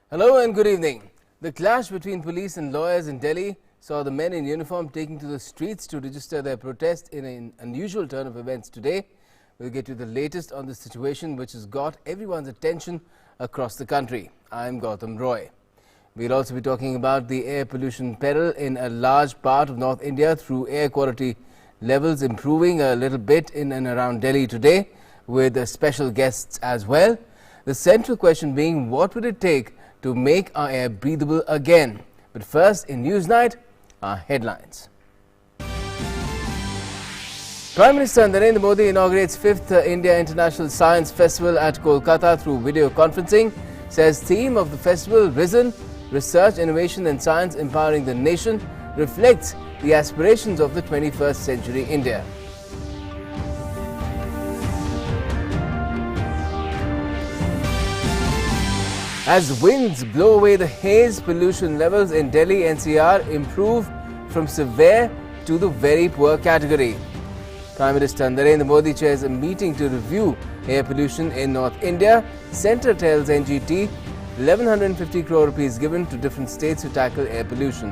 Hello and good evening. The clash between police and lawyers in Delhi saw the men in uniform taking to the streets to register their protest in an unusual turn of events today. We'll get you the latest on the situation which has got everyone's attention across the country. I'm Gautam Roy. We'll also be talking about the air pollution peril in a large part of North India through air quality levels improving a little bit in and around Delhi today, with special guests as well. The central question being, what would it take to make our air breathable again? But first, in Newsnight, our headlines. Prime Minister Narendra Modi inaugurates 5th India International Science Festival at Kolkata through video conferencing. Says theme of the festival, Risen, Research, Innovation and Science Empowering the Nation, reflects the aspirations of the 21st century India. As winds blow away the haze, pollution levels in Delhi NCR improve from severe to the very poor category. Prime Minister Narendra Modi chairs a meeting to review air pollution in North India. Centre tells NGT 1150 crore rupees given to different states to tackle air pollution.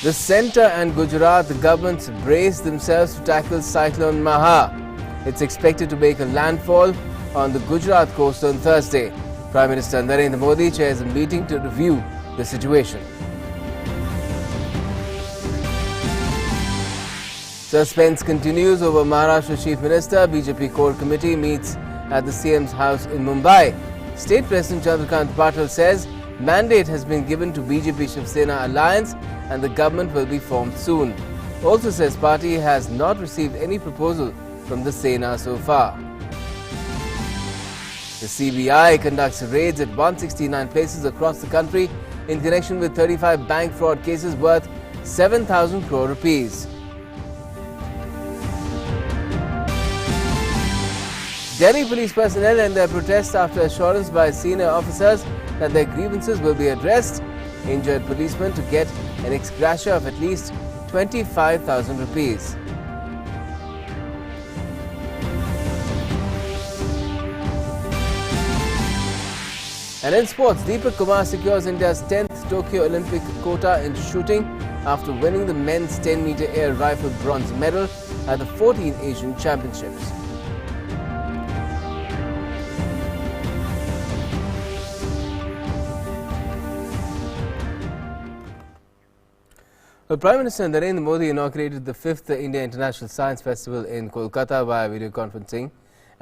The centre and Gujarat governments brace themselves to tackle Cyclone Maha. It's expected to make a landfall on the Gujarat coast on Thursday. Prime Minister Narendra Modi chairs a meeting to review the situation. Suspense continues over Maharashtra Chief Minister. BJP Core Committee meets at the CM's house in Mumbai. State President Chandrakant Patil says mandate has been given to BJP Shiv Sena alliance and the government will be formed soon. Also says party has not received any proposal from the Sena so far. The CBI conducts raids at 169 places across the country in connection with 35 bank fraud cases worth 7,000 crore rupees. Delhi police personnel and their protests after assurance by senior officers that their grievances will be addressed. Injured policemen to get an ex gratia of at least 25,000 rupees. And in sports, Deepak Kumar secures India's 10th Tokyo Olympic quota in shooting after winning the men's 10-meter air rifle bronze medal at the 14 Asian Championships. Well, Prime Minister Narendra Modi inaugurated the 5th India International Science Festival in Kolkata via video conferencing.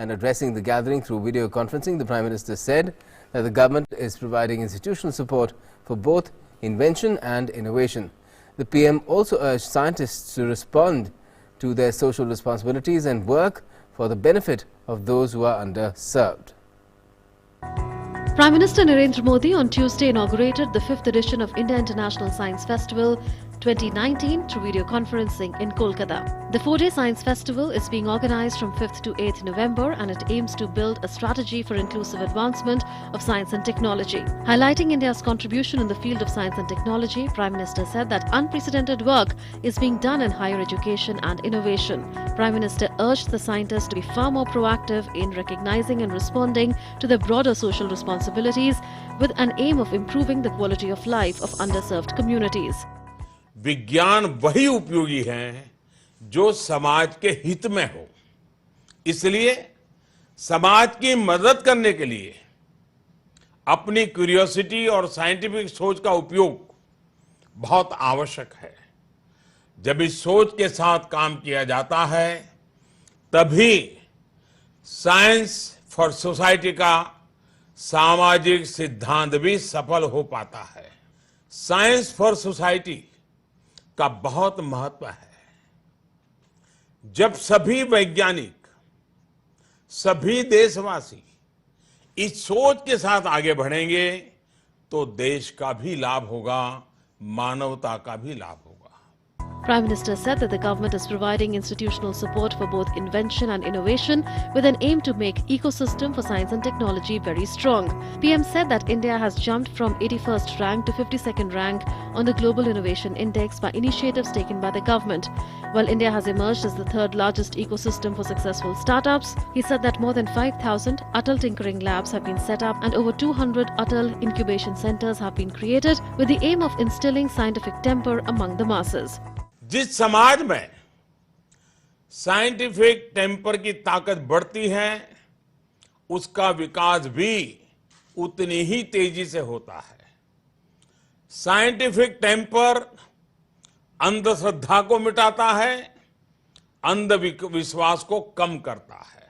And addressing the gathering through video conferencing, the Prime Minister said that the government is providing institutional support for both invention and innovation. The PM also urged scientists to respond to their social responsibilities and work for the benefit of those who are underserved. Prime Minister Narendra Modi on Tuesday inaugurated the 5th edition of India International Science Festival 2019 through video conferencing in Kolkata. The 4-day Science Festival is being organized from 5th to 8th November and it aims to build a strategy for inclusive advancement of science and technology. Highlighting India's contribution in the field of science and technology, Prime Minister said that unprecedented work is being done in higher education and innovation. Prime Minister urged the scientists to be far more proactive in recognizing and responding to their broader social responsibilities with an aim of improving the quality of life of underserved communities. विज्ञान वही उपयोगी है जो समाज के हित में हो। इसलिए समाज की मदद करने के लिए अपनी क्यूरियोसिटी और साइंटिफिक सोच का उपयोग बहुत आवश्यक है। जब इस सोच के साथ काम किया जाता है, तभी साइंस फॉर सोसाइटी का सामाजिक सिद्धांत भी सफल हो पाता है। साइंस फॉर सोसाइटी का बहुत महत्व है। जब सभी वैज्ञानिक, सभी देशवासी इस सोच के साथ आगे बढ़ेंगे तो देश का भी लाभ होगा, मानवता का भी लाभ होगा। Prime Minister said that the government is providing institutional support for both invention and innovation with an aim to make ecosystem for science and technology very strong. PM said that India has jumped from 81st rank to 52nd rank on the Global Innovation Index by initiatives taken by the government. While India has emerged as the third largest ecosystem for successful startups, he said that more than 5,000 Atal Tinkering Labs have been set up and over 200 Atal Incubation Centers have been created with the aim of instilling scientific temper among the masses. जिस समाज में scientific temper की ताकत बढ़ती है, उसका विकास भी उतनी ही तेजी से होता है। साइंटिफिक टेम्पर अंधश्रद्धा को मिटाता है, अंधविश्वास को कम करता है।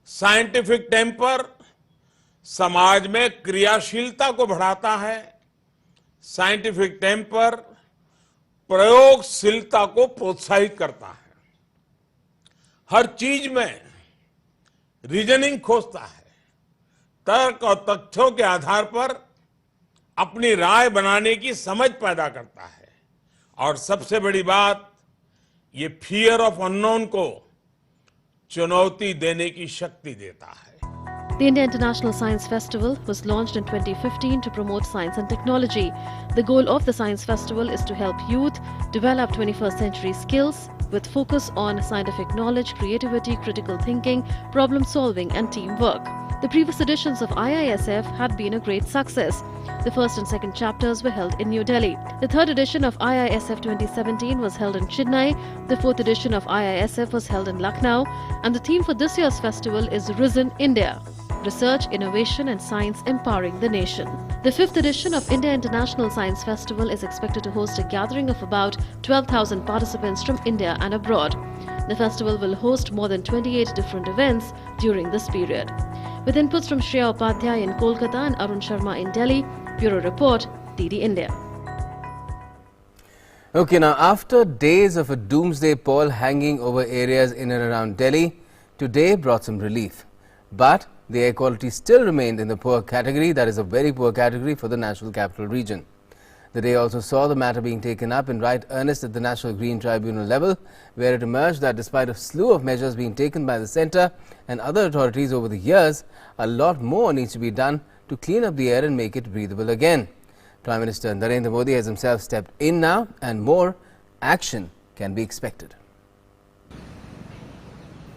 साइंटिफिक टेम्पर समाज में क्रियाशीलता को बढ़ाता है। साइंटिफिक टेम्पर प्रयोगशीलता को प्रोत्साहित करता है। हर चीज में रीजनिंग खोजता है, तर्क और तथ्यों के आधार पर अपनी राय बनाने की समझ पैदा करता है और सबसे बड़ी बात, ये फियर ऑफ अननोन को चुनौती देने की शक्ति देता है। The India International Science Festival was launched in 2015 to promote science and technology. The goal of the Science Festival is to help youth develop 21st century skills with focus on scientific knowledge, creativity, critical thinking, problem solving and teamwork. The previous editions of IISF had been a great success. The first and second chapters were held in New Delhi. The third edition of IISF 2017 was held in Chennai. The fourth edition of IISF was held in Lucknow. And the theme for this year's festival is Risen India: Research, Innovation and Science Empowering the Nation. The fifth edition of India International Science Festival is expected to host a gathering of about 12,000 participants from India and abroad. The festival will host more than 28 different events during this period. With inputs from Shreya Upadhyay in Kolkata and Arun Sharma in Delhi, Bureau Report, DD India. Okay, now after days of a doomsday pall hanging over areas in and around Delhi, today brought some relief. But the air quality still remained in the poor category, that is a very poor category for the National Capital Region. The day also saw the matter being taken up in right earnest at the National Green Tribunal level, where it emerged that despite a slew of measures being taken by the centre and other authorities over the years, a lot more needs to be done to clean up the air and make it breathable again. Prime Minister Narendra Modi has himself stepped in now, and more action can be expected.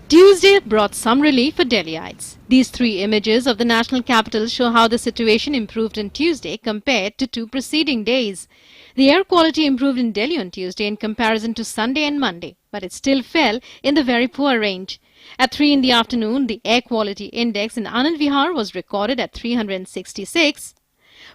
Tuesday brought some relief for Delhiites. These three images of the national capital show how the situation improved on Tuesday compared to two preceding days. The air quality improved in Delhi on Tuesday in comparison to Sunday and Monday, but it still fell in the very poor range. At 3 in the afternoon, the air quality index in Anand Vihar was recorded at 366,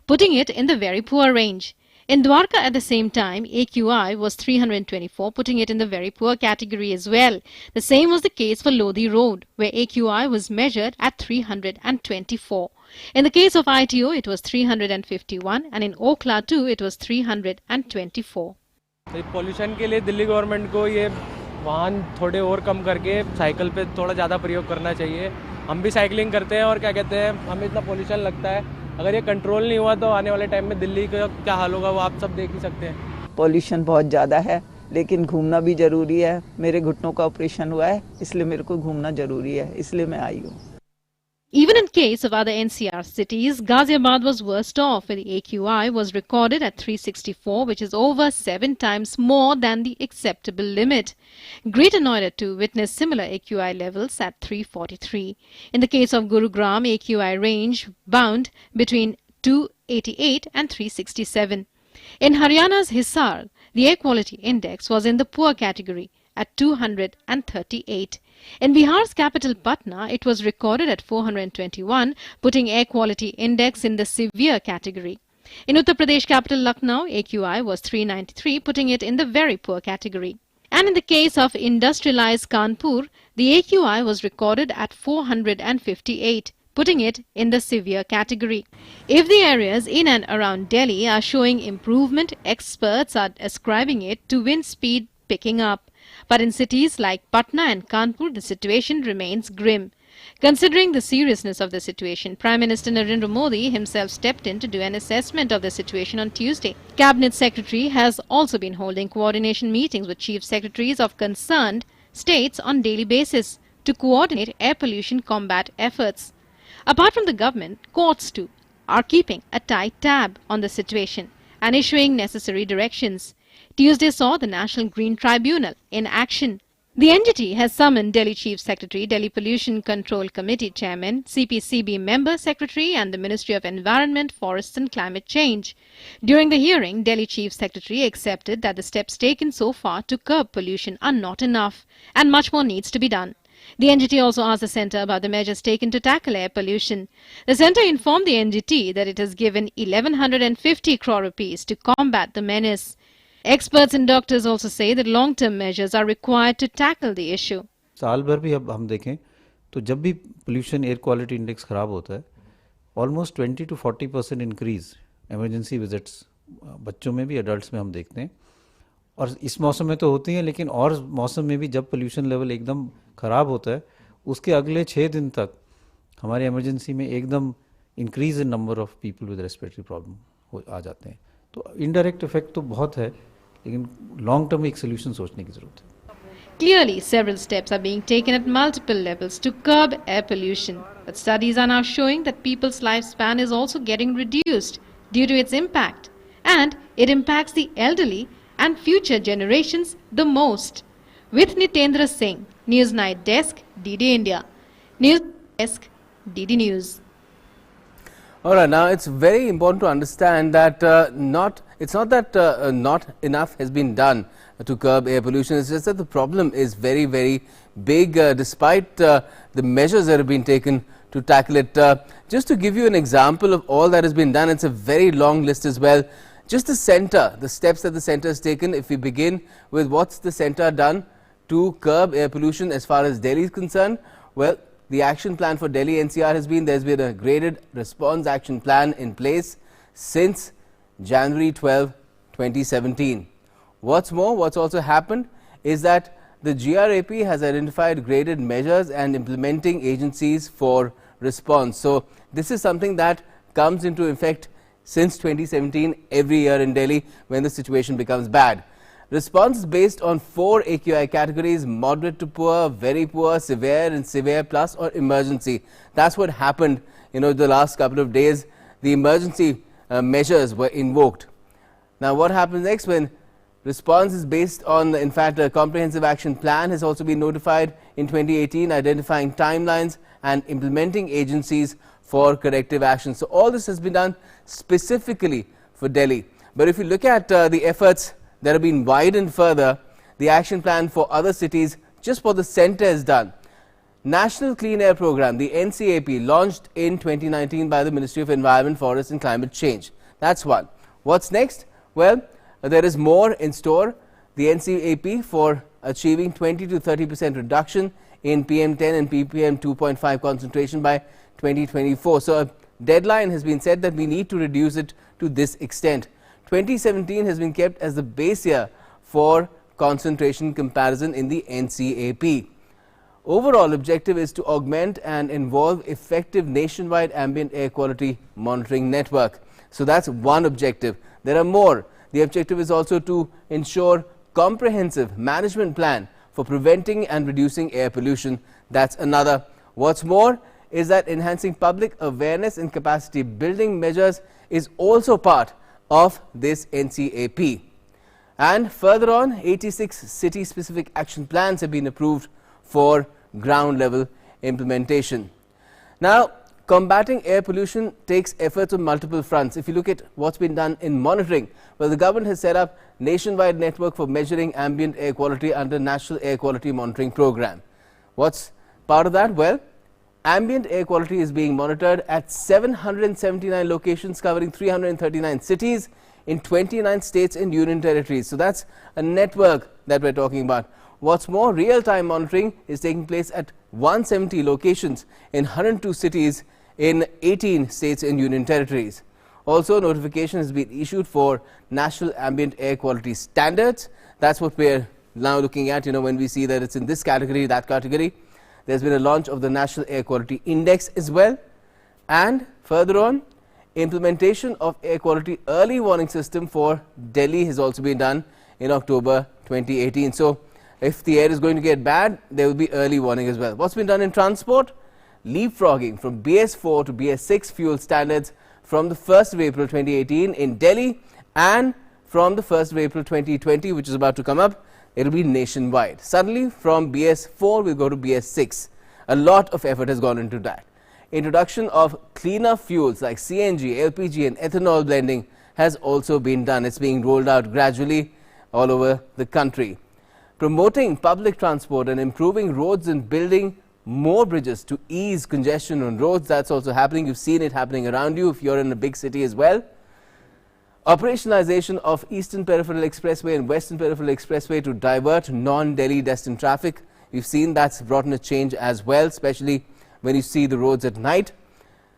putting it in the very poor range. In Dwarka at the same time, AQI was 324, putting it in the very poor category as well. The same was the case for Lodi Road, where AQI was measured at 324. In the case of ITO, it was 351, and in Okla too, it was 324. Pollution के लिए Delhi government को ये वाहन थोड़े और कम करके cycle पे थोड़ा ज़्यादा प्रयोग करना चाहिए। हम भी साइकिलिंग करते हैं और क्या कहते हैं, हमें इतना पोल्यूशन लगता है। अगर ये कंट्रोल नहीं हुआ तो आने वाले टाइम में दिल्ली का क्या हाल होगा वो आप सब देख ही सकते हैं। पोल्यूशन बहुत ज़्यादा है, लेकिन घूमना भी ज़रूरी है। मेरे घुटनों का ऑपरेशन हुआ है, इसलिए मेरे को घूमना ज़रूरी है, इसलिए मैं आई हूँ। Even in case of other NCR cities, Ghaziabad was worst off, where the AQI was recorded at 364, which is over 7 times more than the acceptable limit. Greater Noida too witnessed similar AQI levels at 343. In the case of Gurugram, AQI range bound between 288 and 367. In Haryana's Hisar, the air quality index was in the poor category at 238. In Bihar's capital Patna, it was recorded at 421, putting air quality index in the severe category. In Uttar Pradesh capital Lucknow, AQI was 393, putting it in the very poor category. And in the case of industrialized Kanpur, the AQI was recorded at 458, putting it in the severe category. If the areas in and around Delhi are showing improvement, experts are ascribing it to wind speed picking up. But in cities like Patna and Kanpur, the situation remains grim. Considering the seriousness of the situation, Prime Minister Narendra Modi himself stepped in to do an assessment of the situation on Tuesday. Cabinet Secretary has also been holding coordination meetings with chief secretaries of concerned states on daily basis to coordinate air pollution combat efforts. Apart from the government, courts too are keeping a tight tab on the situation and issuing necessary directions. Tuesday saw the National Green Tribunal in action. The NGT has summoned Delhi Chief Secretary, Delhi Pollution Control Committee Chairman, CPCB Member Secretary and the Ministry of Environment, Forests and Climate Change. During the hearing, Delhi Chief Secretary accepted that the steps taken so far to curb pollution are not enough and much more needs to be done. The NGT also asked the centre about the measures taken to tackle air pollution. The centre informed the NGT that it has given 1150 crore rupees to combat the menace. Experts and doctors also say that long-term measures are required to tackle the issue. साल भर भी अब हम देखें तो जब भी pollution air quality index ख़राब होता है almost 20 to 40% increase emergency visits बच्चों में भी एडल्ट्स में हम देखते हैं और इस मौसम में तो होती हैं लेकिन और मौसम में भी जब पोल्यूशन लेवल एकदम ख़राब होता है उसके अगले 6 दिन तक हमारे एमरजेंसी में एकदम increase in number of people with respiratory problem आ जाते हैं तो इनडायरेक्ट इफेक्ट तो बहुत है लेकिन लॉन्ग टर्म एक सोल्यूशन सोचने की ज़रूरत है. Clearly, several steps are being taken at multiple levels to curb air pollution. But studies are now showing that people's lifespan is also getting reduced due to its impact. And it impacts the elderly and future generations the most. With Nitendra Singh, Newsnight Desk, DD India. News Desk, DD News. All right, now it's very important to understand that it's not that not enough has been done to curb air pollution. It's just that the problem is very, very big despite the measures that have been taken to tackle it. Just to give you an example of all that has been done, it's a very long list as well. Just the centre, the steps that the centre has taken, if we begin with what's the centre done to curb air pollution as far as Delhi is concerned, well, the action plan for Delhi NCR there's been a graded response action plan in place since January 12, 2017. What's more, what's also happened is that the GRAP has identified graded measures and implementing agencies for response. So this is something that comes into effect since 2017 every year in Delhi when the situation becomes bad. Response is based on 4 AQI categories: moderate to poor, very poor, severe and severe plus, or emergency. That's what happened, the last couple of days. The emergency measures were invoked. Now what happens next when response is based on, in fact, a comprehensive action plan has also been notified in 2018 identifying timelines and implementing agencies for corrective action. So all this has been done specifically for Delhi. But if you look at the efforts that have been widened further, the action plan for other cities, just what the centre has done. National Clean Air Programme, the NCAP, launched in 2019 by the Ministry of Environment, Forests and Climate Change. That's one. What's next? Well, there is more in store. The NCAP for achieving 20 to 30% reduction in PM10 and ppm 2.5 concentration by 2024. So a deadline has been set that we need to reduce it to this extent. 2017 has been kept as the base year for concentration comparison in the NCAP. Overall objective is to augment and involve effective nationwide ambient air quality monitoring network. So that's one objective. There are more. The objective is also to ensure comprehensive management plan for preventing and reducing air pollution. That's another. What's more is that enhancing public awareness and capacity building measures is also part of this NCAP. And further on, 86 city-specific action plans have been approved for ground-level implementation. Now, combating air pollution takes efforts on multiple fronts. If you look at what's been done in monitoring, well, the government has set up nationwide network for measuring ambient air quality under National Air Quality Monitoring Program. What's part of that? Well, ambient air quality is being monitored at 779 locations covering 339 cities in 29 states and union territories. So that's a network that we're talking about. What's more, real-time monitoring is taking place at 170 locations in 102 cities in 18 states and union territories. Also, notification has been issued for national ambient air quality standards. That's what we're now looking at, when we see that it's in this category, that category. there's been a launch of the National Air Quality Index as well. And further on, implementation of air quality early warning system for Delhi has also been done in October 2018. So if the air is going to get bad, there will be early warning as well. What's been done in transport? Leapfrogging from BS4 to BS6 fuel standards from the 1st of April 2018 in Delhi, and from the 1st of April 2020, which is about to come up, it will be nationwide. Suddenly from BS4 we'll go to BS6. A lot of effort has gone into that. Introduction of cleaner fuels like CNG, LPG and ethanol blending has also been done. It's being rolled out gradually all over the country. Promoting public transport and improving roads and building more bridges to ease congestion on roads, that's also happening. You've seen it happening around you if you're in a big city as well. Operationalization of Eastern Peripheral Expressway and Western Peripheral Expressway to divert non-Delhi destined traffic. You've seen that's brought in a change as well, especially when you see the roads at night.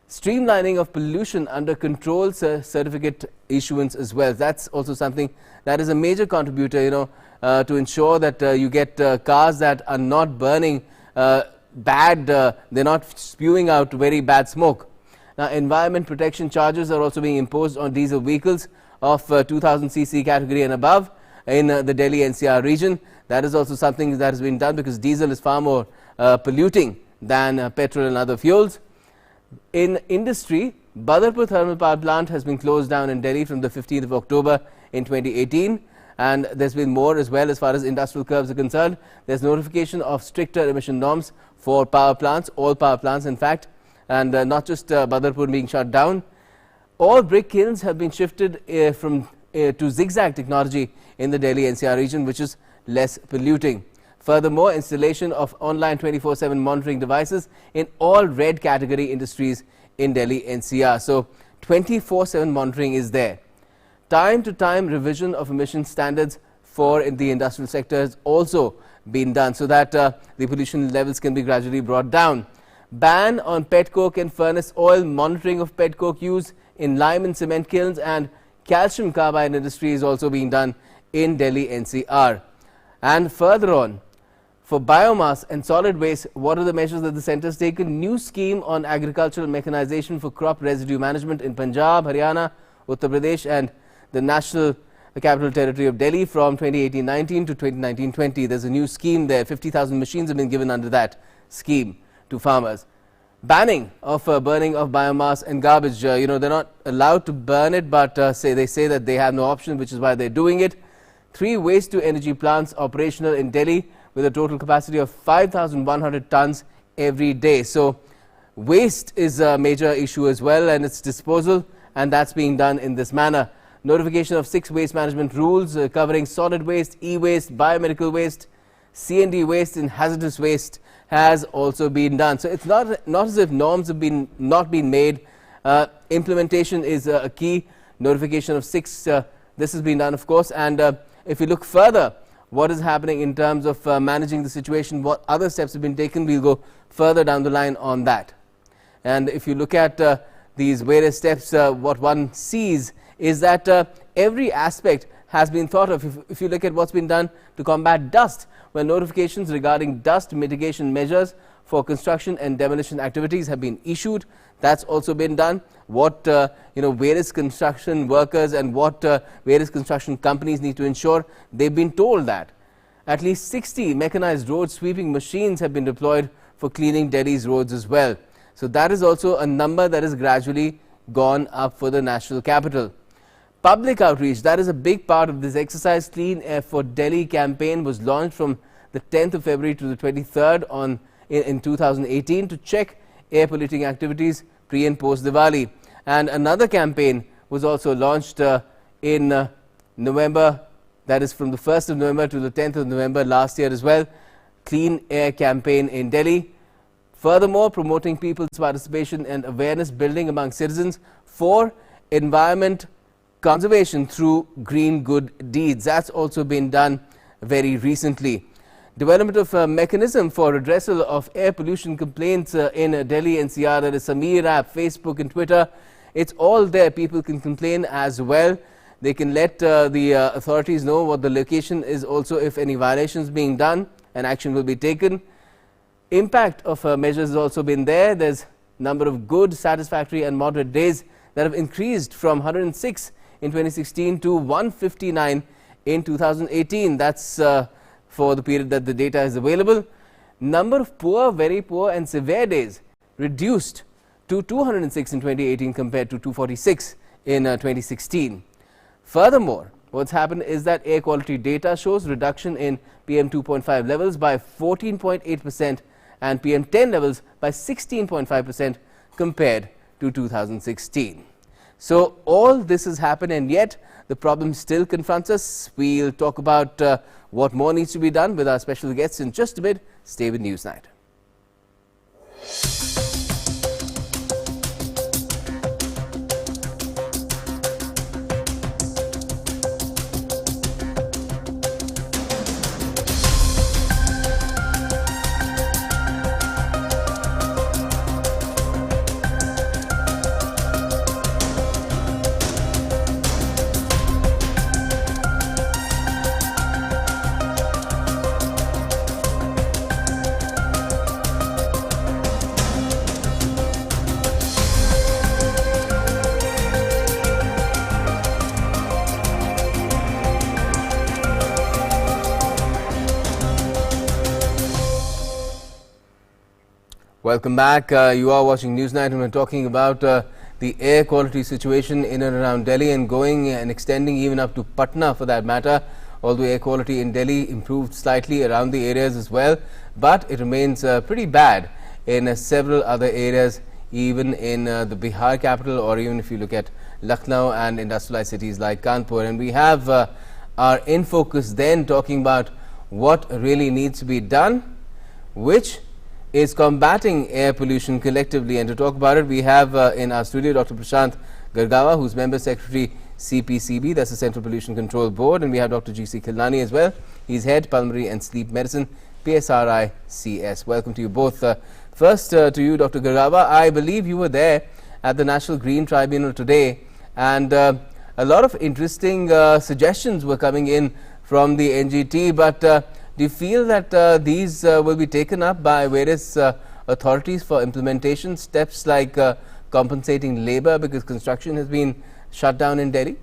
Streamlining of pollution under control certificate issuance as well. That's also something that is a major contributor, to ensure that you get cars that are not burning bad, they're not spewing out very bad smoke. Now, environment protection charges are also being imposed on diesel vehicles of 2000 cc category and above in the Delhi NCR region. That is also something that has been done because diesel is far more polluting than petrol and other fuels. In industry, Badarpur thermal power plant has been closed down in Delhi from the 15th of October in 2018, and there's been more as well as far as industrial curbs are concerned. There's notification of stricter emission norms for power plants, all power plants in fact, and not just Badarpur being shut down. All brick kilns have been shifted to zigzag technology in the Delhi NCR region, which is less polluting. Furthermore, installation of online 24/7 monitoring devices in all red category industries in Delhi NCR. So 24/7 monitoring is there. Time to time revision of emission standards for the industrial sector has also been done so that the pollution levels can be gradually brought down. Ban on pet coke and furnace oil, monitoring of pet coke use in lime and cement kilns and calcium carbide industry is also being done in Delhi NCR. And further on, for biomass and solid waste, what are the measures that the centre has taken? New scheme on agricultural mechanization for crop residue management in Punjab, Haryana, Uttar Pradesh and the National Capital Territory of Delhi from 2018-19 to 2019-20. There's a new scheme there. 50,000 machines have been given under that scheme to farmers. Banning of burning of biomass and garbage. They're not allowed to burn it, but they say that they have no option, which is why they're doing it. 3 waste to energy plants operational in Delhi with a total capacity of 5,100 tons every day. So waste is a major issue as well, and its disposal, and that's being done in this manner. Notification of 6 waste management rules covering solid waste, e-waste, biomedical waste, C&D waste and hazardous waste has also been done. So it's not as if norms have not been made. Implementation is a key. Notification of 6, this has been done, of course. And if we look further, what is happening in terms of managing the situation, what other steps have been taken, we'll go further down the line on that. And if you look at these various steps, what one sees is that every aspect has been thought of. If you look at what's been done to combat dust, where notifications regarding dust mitigation measures for construction and demolition activities have been issued, that's also been done. What various construction workers and what various construction companies need to ensure, they've been told that at least 60 mechanized road sweeping machines have been deployed for cleaning Delhi's roads as well. So that is also a number that has gradually gone up for the national capital. Public outreach, that is a big part of this exercise. Clean Air for Delhi campaign was launched from the 10th of February to the 23rd in 2018 to check air polluting activities pre and post Diwali. And another campaign was also launched in November, that is from the 1st of November to the 10th of November last year as well. Clean Air campaign in Delhi. Furthermore, promoting people's participation and awareness building among citizens for environment conservation through green good deeds. That's also been done very recently. Development of a mechanism for redressal of air pollution complaints in Delhi NCR, that is Sameer app, Facebook and Twitter. It's all there. People can complain as well. They can let the authorities know what the location is also if any violations being done, and action will be taken. impact of measures has also been there. There's number of good, satisfactory and moderate days that have increased from 106 in 2016 to 159 in 2018. That's for the period that the data is available. Number of poor, very poor and severe days reduced to 206 in 2018 compared to 246 in 2016. Furthermore, what's happened is that air quality data shows reduction in PM 2.5 levels by 14.8% and PM 10 levels by 16.5% compared to 2016. So all this has happened, and yet the problem still confronts us. We'll talk about what more needs to be done with our special guests in just a bit. Stay with Newsnight. Welcome back. You are watching Newsnight, and we're talking about the air quality situation in and around Delhi and going and extending even up to Patna for that matter. Although air quality in Delhi improved slightly around the areas as well, but it remains pretty bad in several other areas, even in the Bihar capital, or even if you look at Lucknow and industrialized cities like Kanpur. And we have our in focus then talking about what really needs to be done, which is combating air pollution collectively. And to talk about it, we have in our studio Dr. Prashant Gargawa, who's Member Secretary CPCB, that's the Central Pollution Control Board, and we have Dr. GC Khilnani as well. He's Head Pulmonary and Sleep Medicine, PSRI CS. Welcome to you both. First to you, Dr. Gargawa, I believe you were there at the National Green Tribunal today, and a lot of interesting suggestions were coming in from the NGT, but do you feel that these will be taken up by various authorities for implementation, steps like compensating labor because construction has been shut down in Delhi?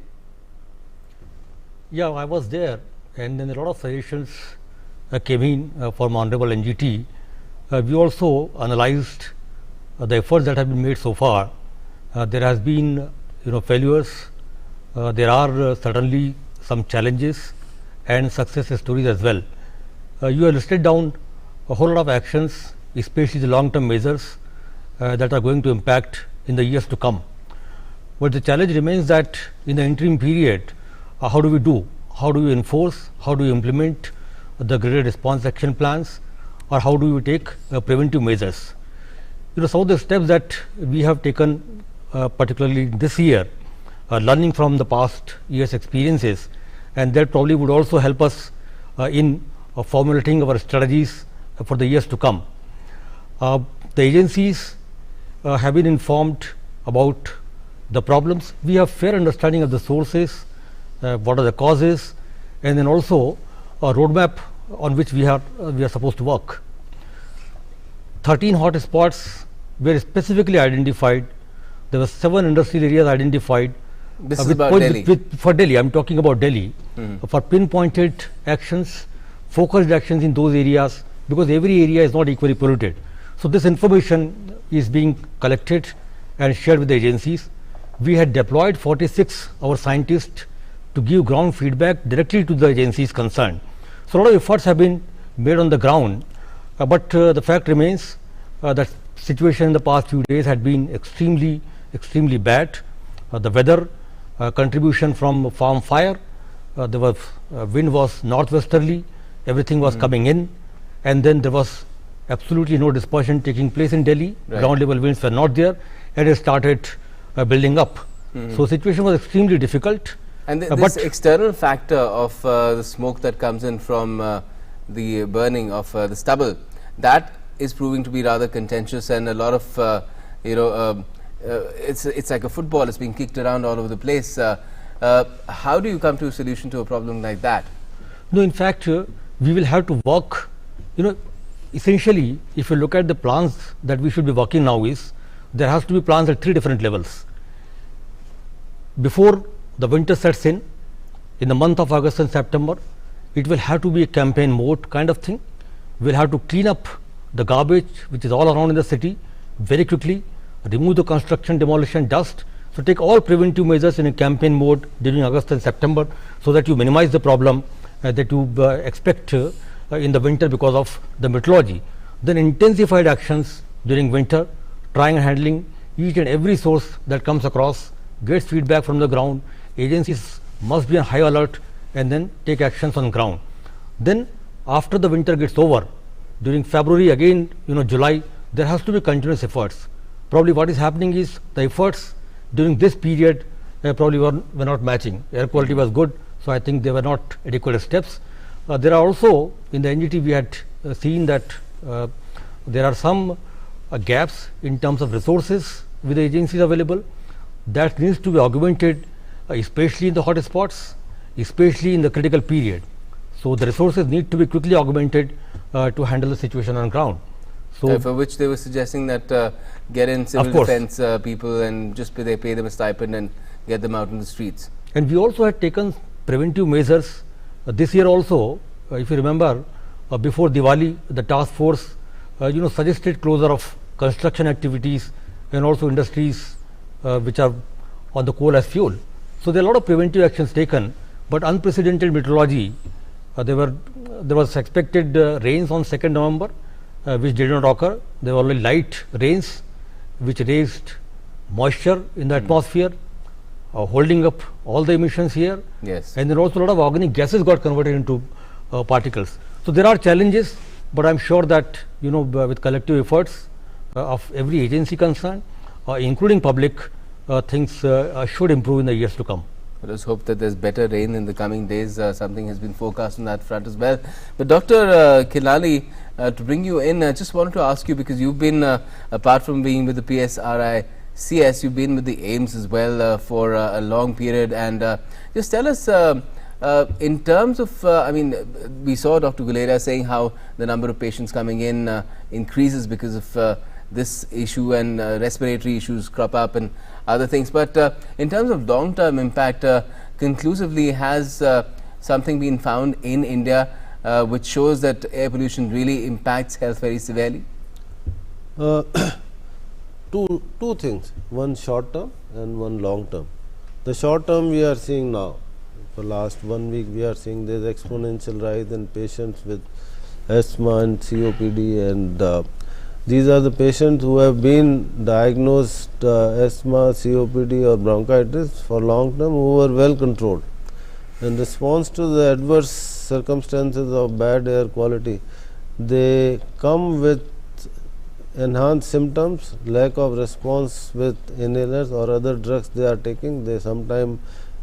Yeah, I was there, and then a lot of suggestions came in from Honorable NGT. We also analyzed the efforts that have been made so far. There has been failures, there are certainly some challenges and success stories as well. You have listed down a whole lot of actions, especially the long-term measures that are going to impact in the years to come. But the challenge remains that in the interim period, how do we do? How do we enforce? How do we implement the graded response action plans? Or how do we take preventive measures? Some of the steps that we have taken, particularly this year, learning from the past year's experiences, and that probably would also help us in formulating our strategies for the years to come. The agencies have been informed about the problems. We have fair understanding of the sources, what are the causes, and then also a roadmap on which we are supposed to work. 13 hot spots were specifically identified. There were 7 industrial areas identified. This is about Delhi. For Delhi, I am talking about Delhi. For pinpointed actions, focused actions in those areas, because every area is not equally polluted. So this information is being collected and shared with the agencies. We had deployed 46 our scientists to give ground feedback directly to the agencies concerned. So a lot of efforts have been made on the ground, but the fact remains that situation in the past few days had been extremely bad. The weather, contribution from farm fire, there was wind was northwesterly, everything was coming in, and then there was absolutely no dispersion taking place in Delhi. Right. Ground level winds were not there, and it started building up. So situation was extremely difficult. And this external factor of the smoke that comes in from the burning of the stubble, that is proving to be rather contentious, and a lot of it's like a football, it's being kicked around all over the place. How do you come to a solution to a problem like that? No, in fact, we will have to work. essentially, if you look at the plans that we should be working now, is there has to be plans at 3 different levels. Before the winter sets in the month of August and September, it will have to be a campaign mode kind of thing. We will have to clean up the garbage which is all around in the city very quickly, remove the construction, demolition, dust. So, take all preventive measures in a campaign mode during August and September, so that you minimize the problem that you expect in the winter because of the meteorology. Then intensified actions during winter, trying and handling each and every source that comes across, gets feedback from the ground. Agencies must be on high alert and then take actions on ground. Then after the winter gets over, during February, again July, there has to be continuous efforts. Probably what is happening is the efforts during this period probably were not matching. Air quality was good, so I think they were not adequate steps. There are also in the NGT we had seen that there are some gaps in terms of resources with the agencies available, that needs to be augmented, especially in the hot spots, especially in the critical period. So, the resources need to be quickly augmented to handle the situation on ground. So, for which they were suggesting that get in civil defense people and just pay them a stipend and get them out in the streets. And we also had taken preventive measures this year also. If you remember, before Diwali, the task force suggested closure of construction activities and also industries which are on the coal as fuel. So, there are a lot of preventive actions taken, but unprecedented meteorology. There was expected rains on 2nd November, which did not occur. There were only light rains which raised moisture in the atmosphere, holding up all the emissions here. Yes. And then also a lot of organic gases got converted into particles. So, there are challenges, but I am sure that with collective efforts of every agency concerned, including public, things should improve in the years to come. Let us hope that there is better rain in the coming days. Something has been forecast on that front as well. But Dr. Khilani, to bring you in, I just wanted to ask you, because you've been, apart from being with the PSRICS, you've been with the AIMS as well for a long period. And just tell us, in terms of, I mean, we saw Dr. Guleria saying how the number of patients coming in increases because of this issue, and respiratory issues crop up and other things. But in terms of long-term impact, conclusively, has something been found in India which shows that air pollution really impacts health very severely? Two things, one short term and one long term. The short term we are seeing now, for last 1 week we are seeing there is exponential rise in patients with asthma and COPD, and these are the patients who have been diagnosed asthma, COPD or bronchitis for long term, who were well controlled. In response to the adverse circumstances of bad air quality, they come with enhanced symptoms, lack of response with inhalers or other drugs they are taking. They sometimes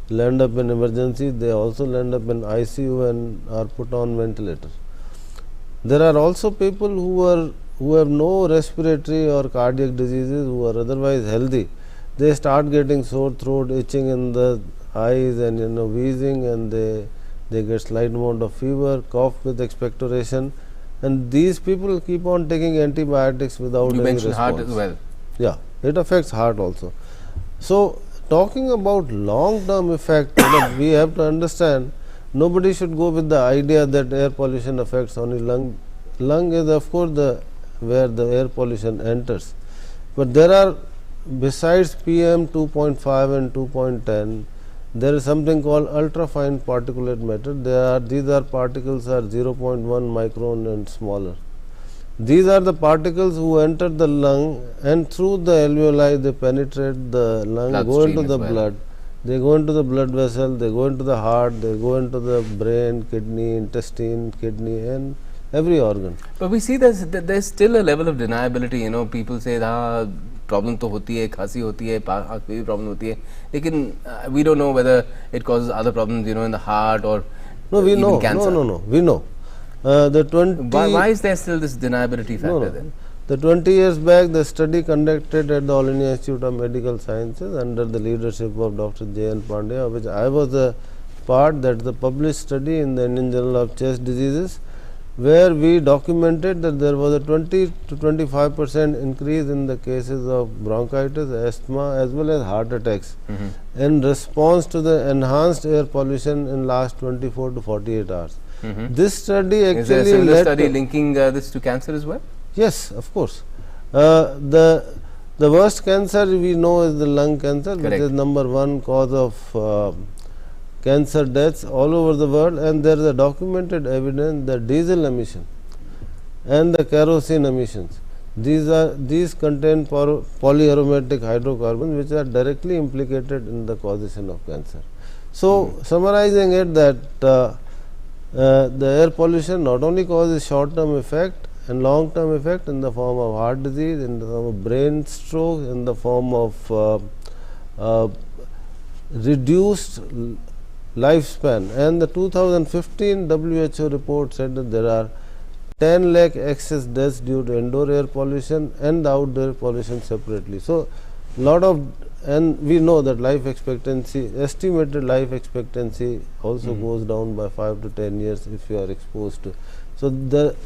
land up in emergency, they also land up in ICU and are put on ventilator. There are also people who have no respiratory or cardiac diseases, who are otherwise healthy. They start getting sore throat, itching in the eyes, and wheezing, and they get slight amount of fever, cough with expectoration, and these people keep on taking antibiotics without any response. You mentioned heart as well. Yeah, it affects heart also. So, talking about long term effect, we have to understand, nobody should go with the idea that air pollution affects only lung. Lung is of course where the air pollution enters, but there are, besides PM 2.5 and 2.10, there is something called ultrafine particulate matter. These are particles are 0.1 micron and smaller. These are the particles who enter the lung, and through the alveoli they penetrate the lung, go into the blood, they go into the blood vessel, they go into the heart, they go into the brain, kidney, intestine, kidney, and every organ. But we see there's still a level of deniability. People say problem to hoti hai, khasi hoti hai, aankh mein bhi problem hoti hai, lekin we don't know whether it causes other problems in the heart or even cancer. No, we know. Why is there still this deniability factor then? The 20 years back, the study conducted at the All India Institute of Medical Sciences under the leadership of Dr. J.N. Pandya, which I was a part, that the published study in the Indian Journal of Chest Diseases, where we documented that there was a 20 to 25% increase in the cases of bronchitis, asthma as well as heart attacks in response to the enhanced air pollution in last 24 to 48 hours. This study actually Is there a similar led study to linking this to cancer as well? yes, of course. The worst cancer we know is the lung cancer, which Correct. is number 1 cause of cancer deaths all over the world, and there is a documented evidence that diesel emission and the kerosene emissions, these contain polyaromatic hydrocarbons which are directly implicated in the causation of cancer. So, summarizing it, that the air pollution not only causes short term effect and long term effect in the form of heart disease, in the form of brain stroke, in the form of reduced lifespan, and the 2015 WHO report said that there are 10 lakh excess deaths due to indoor air pollution and the outdoor pollution separately. So, lot of, and we know that life expectancy, estimated life expectancy also goes down by 5 to 10 years if you are exposed to. So,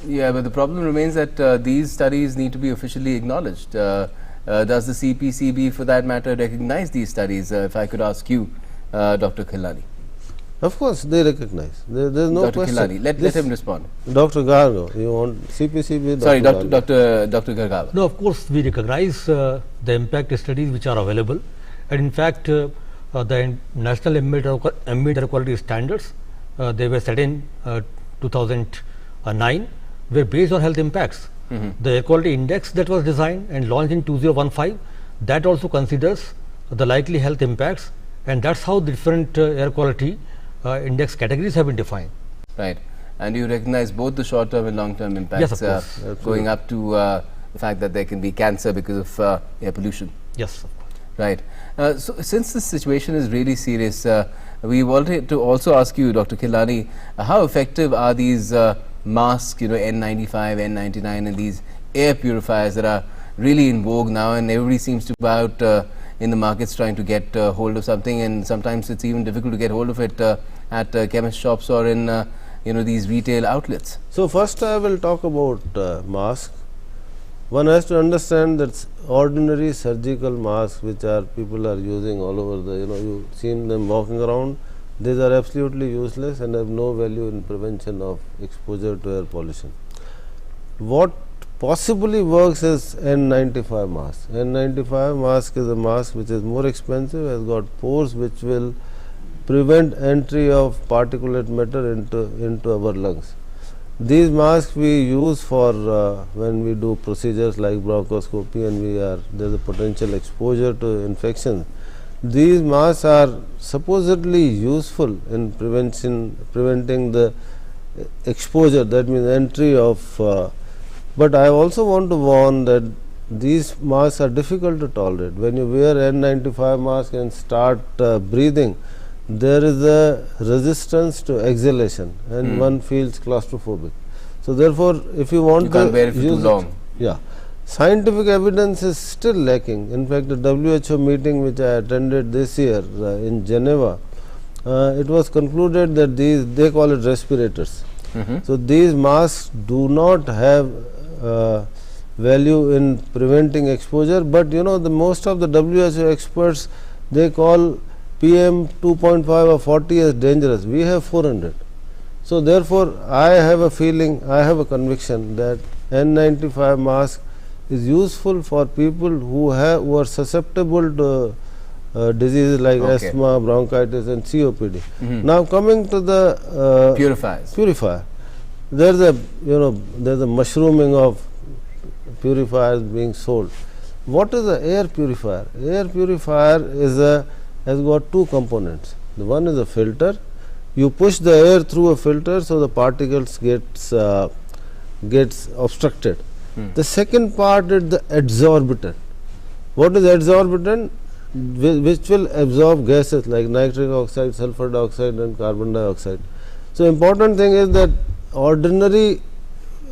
yeah, but the problem remains that these studies need to be officially acknowledged. Does the CPCB, for that matter, recognize these studies? If I could ask you, Dr. Khilani. of course, they recognize. There is no Dr. question. Khilani, let him respond. Dr. Gargo, you want CPCB? Sorry, Gargo. Dr. Gargawa. No, of course, we recognize the impact studies which are available, and in fact, the national ambient air quality standards, they were set in 2009, were based on health impacts. The air quality index that was designed and launched in 2015, that also considers the likely health impacts, and that's how different air quality index categories have been defined. Right. And you recognize both the short term and long term impacts, Yes, of course. going up to the fact that there can be cancer because of air pollution. Yes, of course. Right. So, since this situation is really serious, we wanted to also ask you, Dr. Khilani, how effective are these masks, N95, N99, and these air purifiers that are really in vogue now, and everybody seems to be out in the markets trying to get hold of something, and sometimes it's even difficult to get hold of it at chemist shops or in these retail outlets. So, first I will talk about mask. One has to understand that ordinary surgical masks which people are using all over the, you've seen them walking around, these are absolutely useless and have no value in prevention of exposure to air pollution. What possibly works is N95 mask. N95 mask is a mask which is more expensive, has got pores which will prevent entry of particulate matter into our lungs. These masks we use for when we do procedures like bronchoscopy and there is a potential exposure to infections. These masks are supposedly useful in preventing the exposure, that means entry of, but I also want to warn that these masks are difficult to tolerate. When you wear N95 mask and start breathing, there is a resistance to exhalation and one feels claustrophobic. So, therefore, if you want can't wear it for too use long. yeah, scientific evidence is still lacking. In fact, the WHO meeting which I attended this year in Geneva, it was concluded that they call it respirators. So, these masks do not have value in preventing exposure, but the most of the WHO experts, they call PM 2.5 or 40 as dangerous. We have 400. So, therefore, I have a feeling, I have a conviction that N95 mask is useful for people who are susceptible to diseases like asthma, bronchitis and COPD. Now, coming to the purifier, there is a mushrooming of purifiers being sold. What is the air purifier? Air purifier has got two components. The one is a filter. You push the air through a filter, so the particles gets obstructed. The second part is the adsorbitant. What is adsorbitant? Which will absorb gases like nitric oxide, sulfur dioxide and carbon dioxide. So, important thing is that ordinary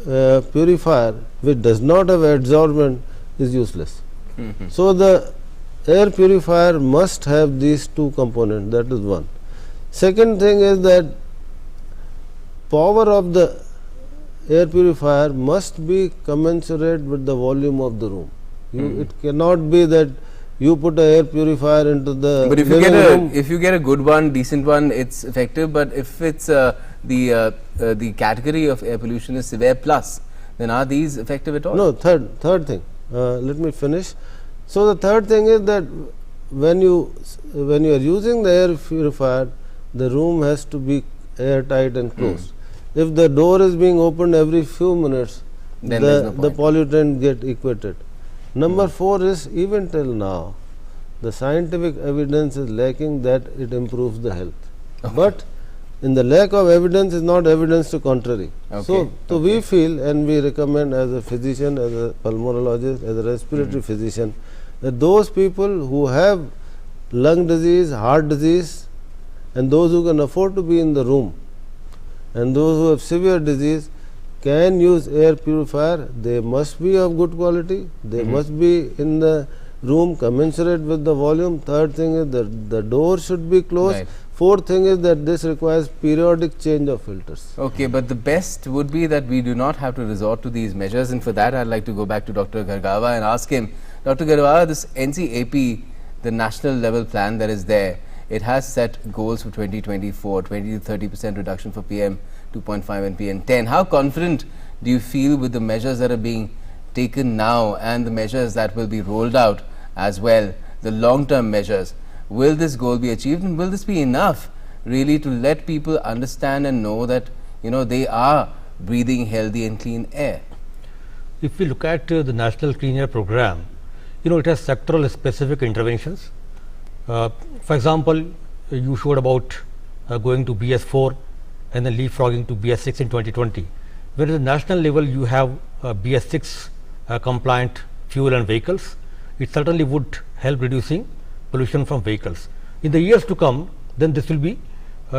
purifier which does not have adsorbent is useless. So, the air purifier must have these two components, that is one. Second thing is that power of the air purifier must be commensurate with the volume of the room. It cannot be that you put an air purifier into the But if you get a good one, decent one, it's effective. But if it's the category of air pollution is severe plus, then are these effective at all? No, third thing. Let me finish. So the third thing is that when you are using the air purifier, the room has to be airtight and closed. If the door is being opened every few minutes, Then the pollutant get equated. Number 4 is, even till now, the scientific evidence is lacking that it improves the health. Okay. But in the lack of evidence is not evidence to contrary. Okay. So we feel and we recommend as a physician, as a pulmonologist, as a respiratory physician, that those people who have lung disease, heart disease, and those who can afford to be in the room, and those who have severe disease can use air purifier. They must be of good quality. They must be in the room commensurate with the volume. Third thing is that the door should be closed. Right. Fourth thing is that this requires periodic change of filters. Okay, but the best would be that we do not have to resort to these measures, and for that I'd like to go back to Dr. Gargawa and ask him, Dr. Gargawa, this NCAP, the national level plan that is there, it has set goals for 2024, 20 to 30% reduction for PM 2.5 and PM 10. How confident do you feel with the measures that are being taken now and the measures that will be rolled out as well, the long-term measures? Will this goal be achieved, and will this be enough really to let people understand and know that they are breathing healthy and clean air? If we look at the National Clean Air Program, it has sectoral specific interventions. For example, you showed about going to BS4 and then leapfrogging to BS6 in 2020. Whereas at the national level you have BS6 compliant fuel and vehicles. It certainly would help reducing pollution from vehicles. In the years to come, then this will be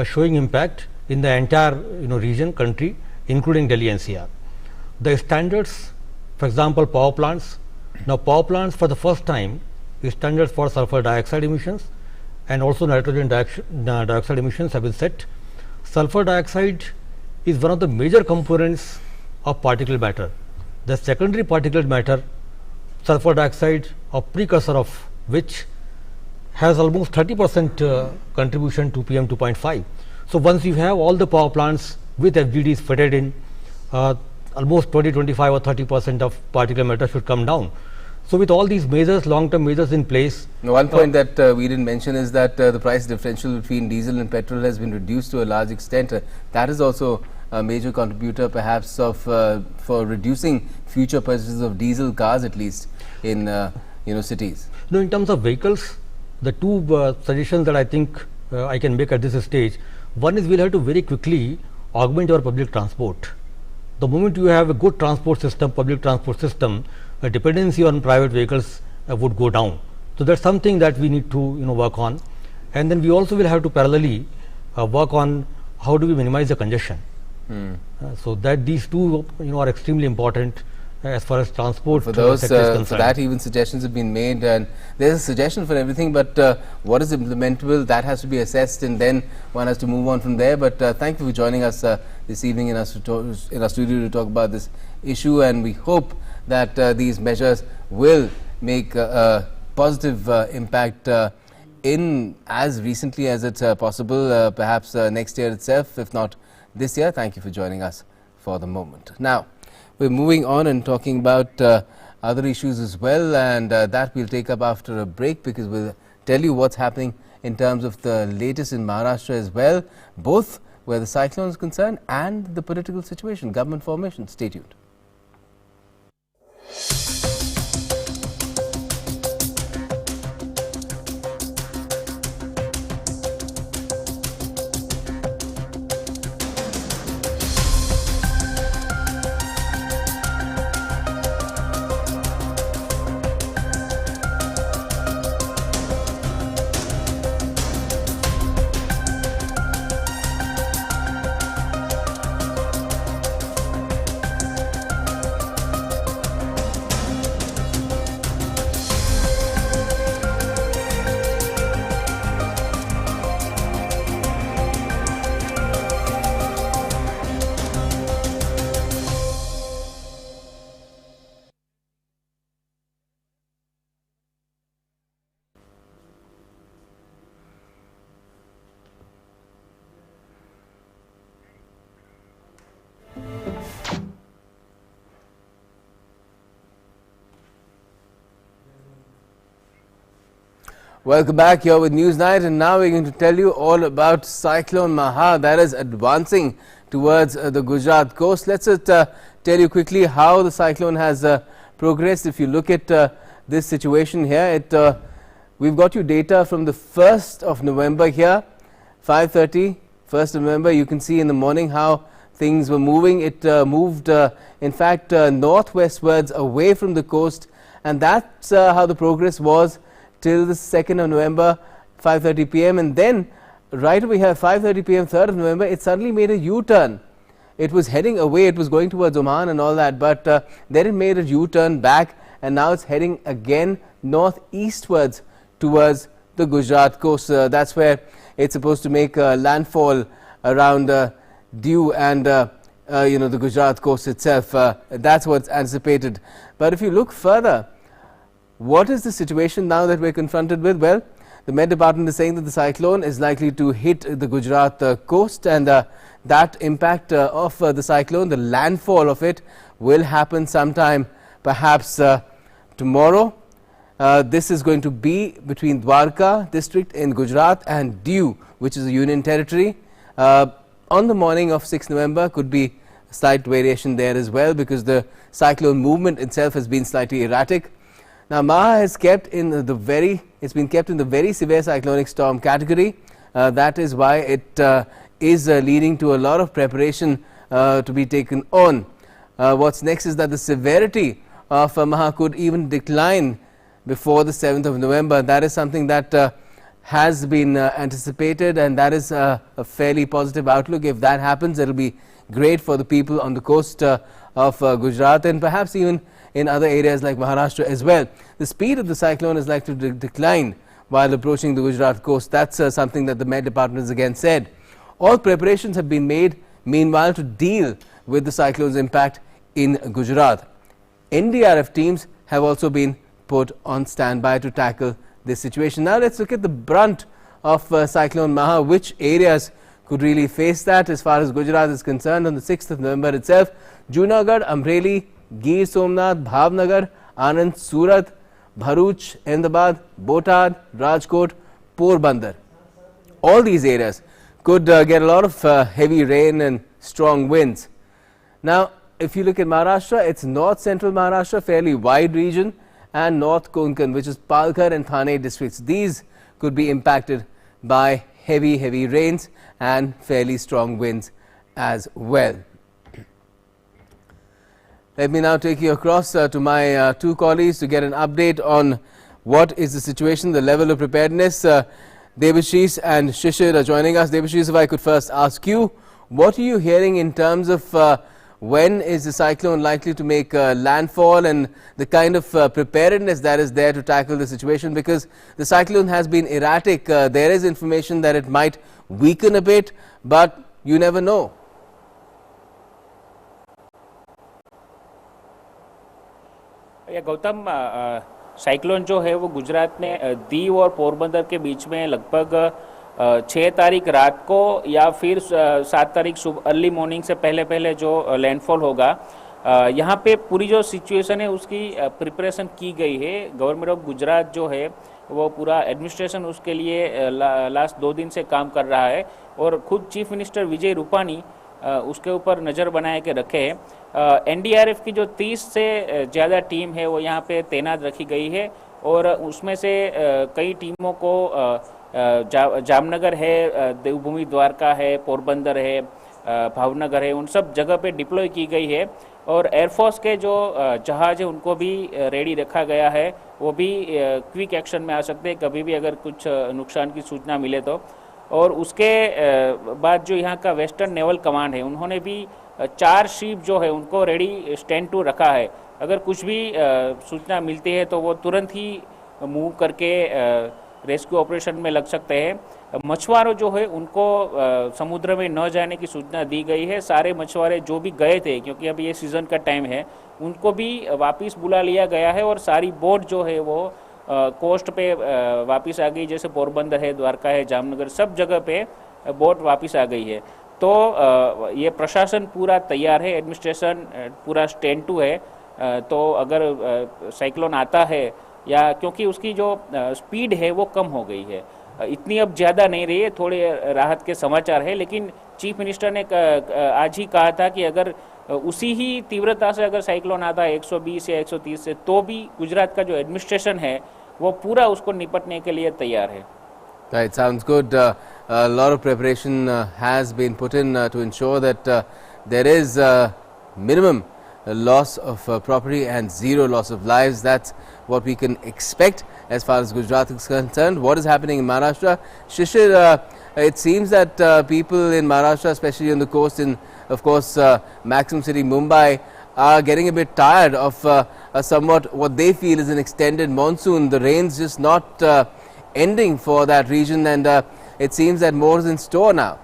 showing impact in the entire region, country, including Delhi NCR. The standards, for example, power plants. Now power plants for the first time, the standards for sulfur dioxide emissions and also nitrogen dioxide emissions have been set. Sulfur dioxide is one of the major components of particulate matter. The secondary particulate matter, sulfur dioxide, a precursor of which has almost 30% contribution to PM 2.5. So once you have all the power plants with FGDs fitted in, almost 20, 25 or 30% of particulate matter should come down. So with all these measures, long-term measures in place. One point that we didn't mention is that the price differential between diesel and petrol has been reduced to a large extent. That is also a major contributor perhaps of for reducing future purchases of diesel cars, at least in cities. No, in terms of vehicles, the two suggestions that I think I can make at this stage. One is we'll have to very quickly augment our public transport. The moment you have a good transport system, public transport system, a dependency on private vehicles would go down. So that's something that we need to work on, and then we also will have to parallelly work on how do we minimize the congestion. So that these two are extremely important as far as transport for those sector is concerned. For that even suggestions have been made, and there's a suggestion for everything, but what is implementable, that has to be assessed, and then one has to move on from there. But thank you for joining us this evening in our studio to talk about this issue, and we hope that these measures will make a positive impact in as recently as it's possible, perhaps next year itself, if not this year. Thank you for joining us for the moment. Now, we're moving on and talking about other issues as well, and that we'll take up after a break, because we'll tell you what's happening in terms of the latest in Maharashtra as well, both where the cyclone is concerned and the political situation, government formation. Stay tuned. Welcome back here with Newsnight, and now we're going to tell you all about Cyclone Maha that is advancing towards the Gujarat coast. Let's tell you quickly how the cyclone has progressed. If you look at this situation here, we've got you data from the 1st of November here, 5:30, 1st of November. You can see in the morning how things were moving. It moved, in fact, northwestwards away from the coast, and that's how the progress was till the 2nd of November, 5:30 p.m. And then right over here, 5:30 p.m., 3rd of November, it suddenly made a U-turn. It was heading away, it was going towards Oman and all that, but then it made a U-turn back, and now it's heading again northeastwards towards the Gujarat coast. That's where it's supposed to make landfall around Diu and the Gujarat coast itself. That's what's anticipated. But if you look further, what is the situation now that we're confronted with? Well, the Met Department is saying that the cyclone is likely to hit the Gujarat coast, and that impact of the cyclone, the landfall of it, will happen sometime perhaps tomorrow. This is going to be between Dwarka district in Gujarat and Diu, which is a union territory. On the morning of 6th November could be a slight variation there as well, because the cyclone movement itself has been slightly erratic. Now, Maha has kept in it's been kept in the very severe cyclonic storm category. That is why it is leading to a lot of preparation to be taken on. What's next is that the severity of Maha could even decline before the 7th of November. That is something that has been anticipated, and that is a fairly positive outlook. If that happens, it will be great for the people on the coast of Gujarat, and perhaps even in other areas like Maharashtra as well. The speed of the cyclone is likely to decline while approaching the Gujarat coast. That's something that the Met Department has again said. All preparations have been made meanwhile to deal with the cyclone's impact in Gujarat. NDRF teams have also been put on standby to tackle this situation. Now let's look at the brunt of Cyclone Maha. Which areas could really face that as far as Gujarat is concerned? On the 6th of November itself, Junagadh, Amreli, Gir Somnath, Bhavnagar, Anand, Surat, Bharuch, Ahmedabad, Botad, Rajkot, Porbandar. All these areas could get a lot of heavy rain and strong winds. Now, if you look at Maharashtra, it's north-central Maharashtra, fairly wide region, and North Konkan, which is Palghar and Thane districts. These could be impacted by heavy rains and fairly strong winds as well. Let me now take you across to my two colleagues to get an update on what is the situation, the level of preparedness. Debashish and Shishir are joining us. Debashish, if I could first ask you, what are you hearing in terms of when is the cyclone likely to make landfall, and the kind of preparedness that is there to tackle the situation? Because the cyclone has been erratic. There is information that it might weaken a bit, but you never know. Gautam, cyclone जो है वो गुजरात में दीव और पोरबंदर के बीच में लगभग 6 तारीख रात को या फिर 7 तारीख सुबह अर्ली मॉर्निंग से पहले जो लैंडफॉल होगा, यहाँ पे पूरी जो सिचुएशन है उसकी प्रिपरेशन की गई है। गवर्नमेंट ऑफ गुजरात जो है वो पूरा एडमिनिस्ट्रेशन उसके लिए लास्ट 2 दिन से काम कर रहा है, और खुद चीफ मिनिस्टर विजय रूपानी उसके ऊपर नज़र बनाए के रखे हैं। एनडीआरएफ की जो 30 से ज़्यादा टीम है वो यहाँ पे तैनात रखी गई है, और उसमें से कई टीमों को जामनगर है, देवभूमि द्वारका है, पोरबंदर है, भावनगर है, उन सब जगह पे डिप्लॉय की गई है। और एयरफोर्स के जो जहाज़ है उनको भी रेडी रखा गया है, वो भी क्विक एक्शन में आ सकते हैं कभी भी अगर कुछ नुकसान की सूचना मिले तो। और उसके बाद जो यहाँ का वेस्टर्न नेवल कमांड है, उन्होंने भी 4 शिप जो है उनको रेडी स्टैंड टू रखा है। अगर कुछ भी सूचना मिलती है तो वो तुरंत ही मूव करके रेस्क्यू ऑपरेशन में लग सकते हैं। मछुआरों जो है उनको समुद्र में न जाने की सूचना दी गई है। सारे मछुआरे जो भी गए थे, क्योंकि अब ये सीज़न का टाइम है, उनको भी वापस बुला लिया गया है, और सारी बोट जो है वो कोस्ट पे वापस आ गई। जैसे पोरबंदर है, द्वारका है, जामनगर, सब जगह पे बोट वापस आ गई है। तो ये प्रशासन पूरा तैयार है, एडमिनिस्ट्रेशन पूरा स्टैंड टू है। तो अगर साइक्लोन आता है या क्योंकि उसकी जो स्पीड है वो कम हो गई है, इतनी अब ज़्यादा नहीं रही है, थोड़े राहत के समाचार है। लेकिन चीफ मिनिस्टर ने आज ही कहा था कि अगर उसी ही तीव्रता से अगर साइक्लोन आता है 120 या 130 से, तो भी गुजरात का जो एडमिनिस्ट्रेशन है वो पूरा उसको निपटने के लिए तैयार है। Right, sounds good. A lot of preparation has been put in to ensure that there is minimum loss of property and zero loss of lives. That's what we can expect as far as Gujarat is concerned. What is happening in Maharashtra? Shishir, it seems that people in Maharashtra, especially on the coast, in of course maximum city Mumbai, are getting a bit tired of a somewhat what they feel is an extended monsoon. The rains just not ending for that region, and it seems that more is in store now.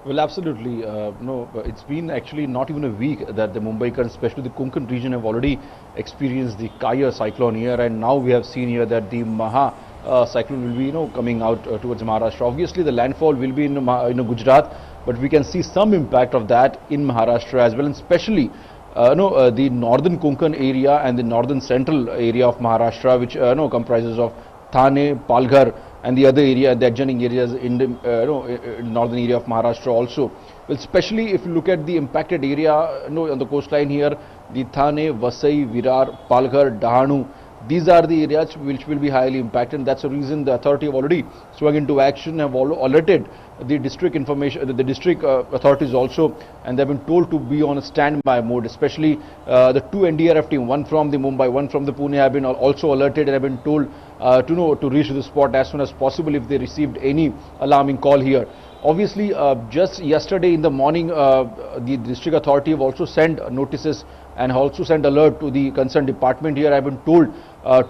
Well, absolutely. No, it's been actually not even a week that the Mumbaikars, especially the Konkan region, have already experienced the Kaya cyclone here, and now we have seen here that the Maha cyclone will be, coming out towards Maharashtra. Obviously, the landfall will be in Gujarat, but we can see some impact of that in Maharashtra as well, and especially the northern Konkan area and the northern central area of Maharashtra, which comprises of Thane, Palghar, and the other area, the adjoining areas in the northern area of Maharashtra also. Well, especially if you look at the impacted area on the coastline here, the Thane, Vasai, Virar, Palghar, Dahanu, these are the areas which will be highly impacted. That's the reason the authority have already swung into action, have alerted the district the district authorities also, and they've been told to be on a standby mode. Especially the two NDRF team, one from the Mumbai, one from the Pune, have been also alerted and have been told to reach to the spot as soon as possible if they received any alarming call here. Obviously, just yesterday in the morning, the district authority have also sent notices and also sent alert to the concerned department here. I've been told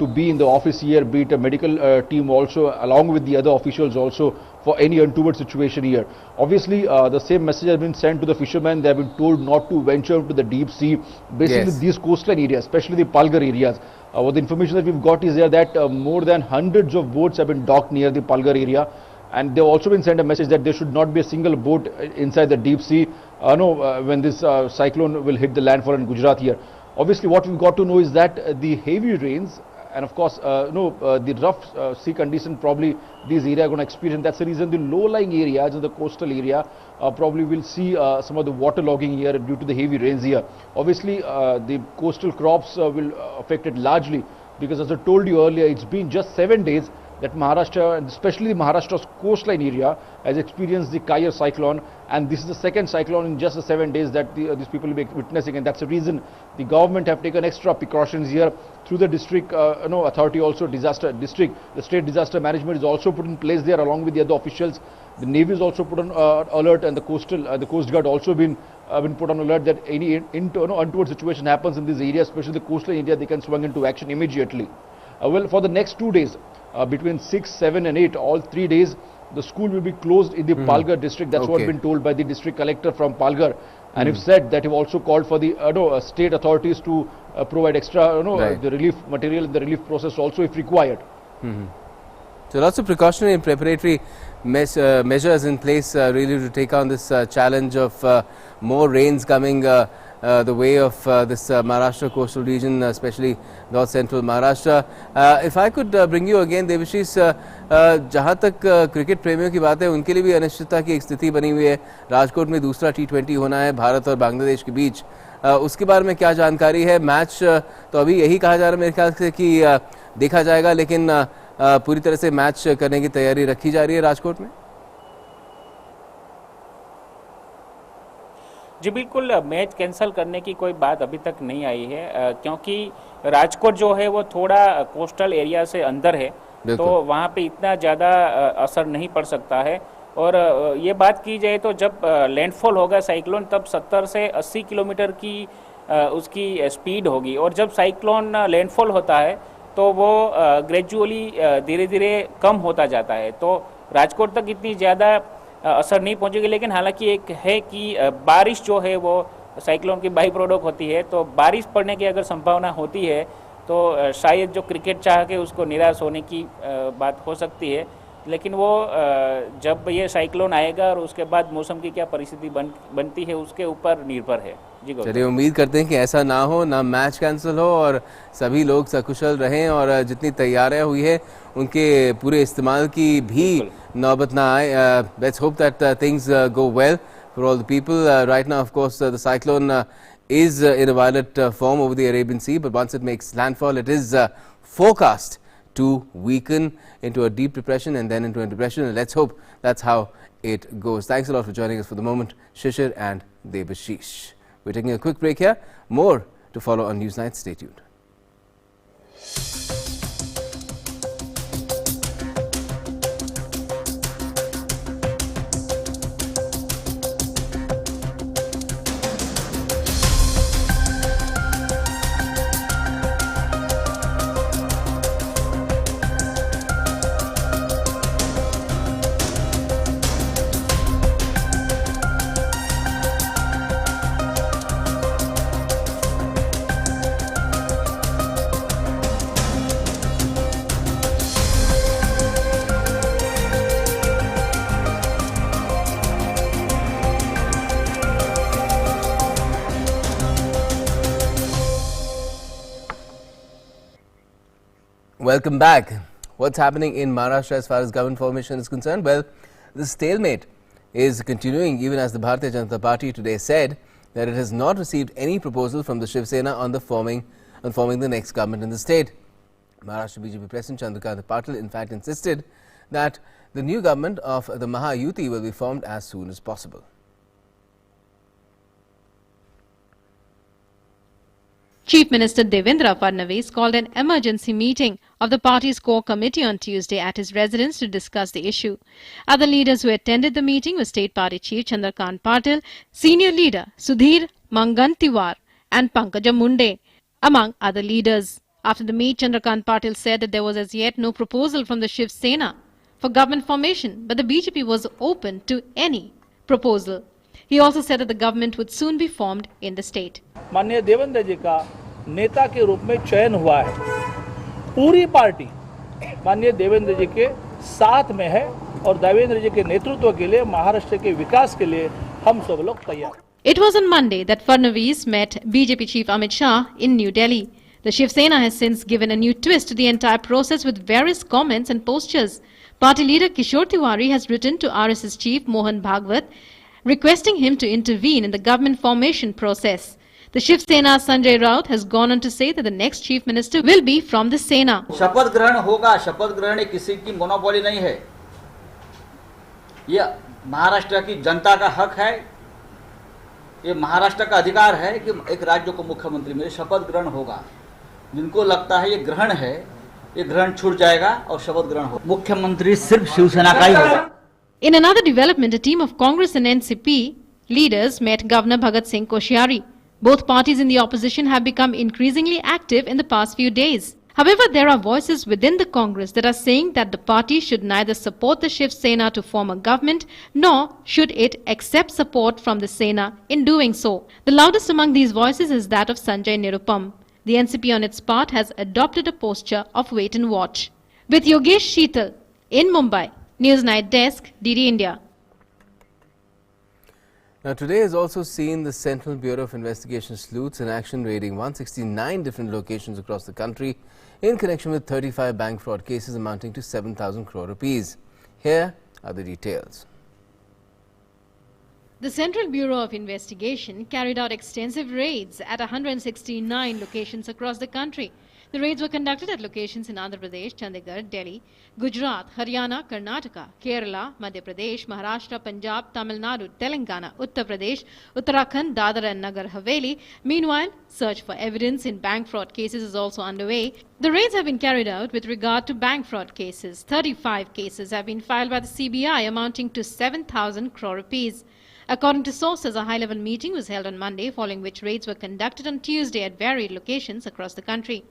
to be in the office here, be it a medical team also, along with the other officials also, for any untoward situation here. Obviously, the same message has been sent to the fishermen. They have been told not to venture into the deep sea, basically these coastline areas, especially the Palghar areas. What the information that we've got is there that more than hundreds of boats have been docked near the Palghar area, and they've also been sent a message that there should not be a single boat inside the deep sea when this cyclone will hit the landfall in Gujarat here. Obviously, what we've got to know is that the heavy rains and of course the rough sea condition probably these areas are going to experience. That's the reason the low-lying areas in the coastal area probably will see some of the waterlogging here due to the heavy rains here. Obviously, the coastal crops will affected largely because, as I told you earlier, it's been just 7 days that Maharashtra, and especially Maharashtra's coastline area, has experienced the Kaya cyclone, and this is the second cyclone in just the 7 days that these people will be witnessing, and that's the reason the government have taken extra precautions here through the district authority, also the state disaster management is also put in place there along with the other officials. The Navy is also put on alert, and the Coast Guard also been put on alert that any untoward situation happens in this area, especially the coastal area, they can swing into action immediately. Well, for the next 2 days, between 6, 7 and 8, all 3 days, the school will be closed in the Palghar district. That's what been told by the district collector from Palghar, and have said that he also called for the state authorities to provide extra the relief material in the relief process also if required. So lots of precautionary and preparatory measures in place really to take on this challenge of more rains coming the way of this Maharashtra coastal region, especially north central Maharashtra. If I could bring you again, Devashish, जहाँ तक cricket प्रेमियों की बात है, उनके लिए भी अनिश्चितता की एक स्थिति बनी हुई है. राजकोट में दूसरा T20 होना है भारत और बांग्लादेश के बीच. उसके बारे में क्या जानकारी है? मैच तो अभी यही कहा जा रहा है मेरे ख्याल से कि देखा जाएगा, लेकिन पूरी तरह से मैच करने की तैयारी रखी जा रही है राजकोट में. जी बिल्कुल, मैच कैंसिल करने की कोई बात अभी तक नहीं आई है, क्योंकि राजकोट जो है वो थोड़ा कोस्टल एरिया से अंदर है, तो वहाँ पे इतना ज़्यादा असर नहीं पड़ सकता है. और ये बात की जाए तो जब लैंडफॉल होगा साइक्लोन, तब 70 से 80 किलोमीटर की उसकी स्पीड होगी, और जब साइक्लोन लैंडफॉल होता है तो वो ग्रेजुअली धीरे धीरे कम होता जाता है, तो राजकोट तक इतनी ज़्यादा असर नहीं पहुंचेगी. लेकिन हालांकि एक है कि बारिश जो है वो साइक्लोन की बाई प्रोडक्ट होती है, तो बारिश पड़ने की अगर संभावना होती है तो शायद जो क्रिकेट चाह के उसको निराश होने की बात हो सकती है. लेकिन वो जब ये साइक्लोन आएगा और उसके बाद मौसम की क्या परिस्थिति बनती है उसके ऊपर निर्भर है। जी गौतम। चलिए उम्मीद करते हैं कि ऐसा ना हो, ना मैच कैंसिल हो और सभी लोग सकुशल रहें और जितनी तैयारियां हुई है उनके पूरे इस्तेमाल की भी नौबत ना आए। Let's hope that things go well for all the people. Right now of course the cyclone is in a violent form over the Arabian Sea, but once it makes landfall, it is forecast to weaken into a deep depression and then into a depression, and let's hope that's how it goes. Thanks a lot for joining us for the moment, Shishir and Debashish. We're taking a quick break here. More to follow on Newsnight. Stay tuned. Welcome back. What's happening in Maharashtra as far as government formation is concerned? Well, the stalemate is continuing even as the Bharatiya Janata Party today said that it has not received any proposal from the Shiv Sena on forming the next government in the state. Maharashtra BJP President Chandrakant Patil in fact insisted that the new government of the Maha Yuti will be formed as soon as possible. Chief Minister Devendra Fadnavis called an emergency meeting of the party's core committee on Tuesday at his residence to discuss the issue. Other leaders who attended the meeting were State Party Chief Chandrakant Patil, Senior Leader Sudhir Mangantiwar and Pankaja Munde, among other leaders. After the meet, Chandrakant Patil said that there was as yet no proposal from the Shiv Sena for government formation, but the BJP was open to any proposal. He also said that the government would soon be formed in the state. माननीय देवेंद्र जी का नेता के रूप में चयन हुआ है। पूरी पार्टी माननीय देवेंद्र जी के साथ में है और देवेंद्र जी के नेतृत्व के लिए, महाराष्ट्र के विकास के लिए हम सब लोग तैयार हैं। It was on Monday that Fadnavis met BJP Chief Amit Shah in New Delhi. The Shiv Sena has since given a new twist to the entire process with various comments and postures. Party leader Kishore Tiwari has written to RSS Chief Mohan Bhagwat requesting him to intervene in the government formation process. The Shiv Sena's Sanjay Raut has gone on to say that the next chief minister will be from the Sena. शपथ ग्रहण होगा, शपथ ग्रहण किसी की monopoly नहीं है। यह महाराष्ट्र की जनता का हक है, ये महाराष्ट्र का अधिकार है कि एक राज्य को मुख्यमंत्री मिले। शपथ ग्रहण होगा। जिनको लगता है ये ग्रहण है, ये ग्रहण छूट जाएगा और शपथ ग्रहण होगा। मुख्यमंत्री सिर्फ शिवसेना का ही होगा। In another development, a team of Congress and NCP leaders met Governor Bhagat Singh Koshyari. Both parties in the opposition have become increasingly active in the past few days. However, there are voices within the Congress that are saying that the party should neither support the Shiv Sena to form a government, nor should it accept support from the Sena in doing so. The loudest among these voices is that of Sanjay Nirupam. The NCP on its part has adopted a posture of wait and watch. With Yogesh Sheetal in Mumbai, Newsnight Desk, DD India. Now, today has also seen the Central Bureau of Investigation sleuths in action raiding 169 different locations across the country in connection with 35 bank fraud cases amounting to 7,000 crore rupees. Here are the details. The Central Bureau of Investigation carried out extensive raids at 169 locations across the country. The raids were conducted at locations in Andhra Pradesh, Chandigarh, Delhi, Gujarat, Haryana, Karnataka, Kerala, Madhya Pradesh, Maharashtra, Punjab, Tamil Nadu, Telangana, Uttar Pradesh, Uttarakhand, Dadra and Nagar Haveli. Meanwhile, search for evidence in bank fraud cases is also underway. The raids have been carried out with regard to bank fraud cases. 35 cases have been filed by the CBI amounting to 7,000 crore rupees. According to sources, a high-level meeting was held on Monday, following which raids were conducted on Tuesday at varied locations across the country.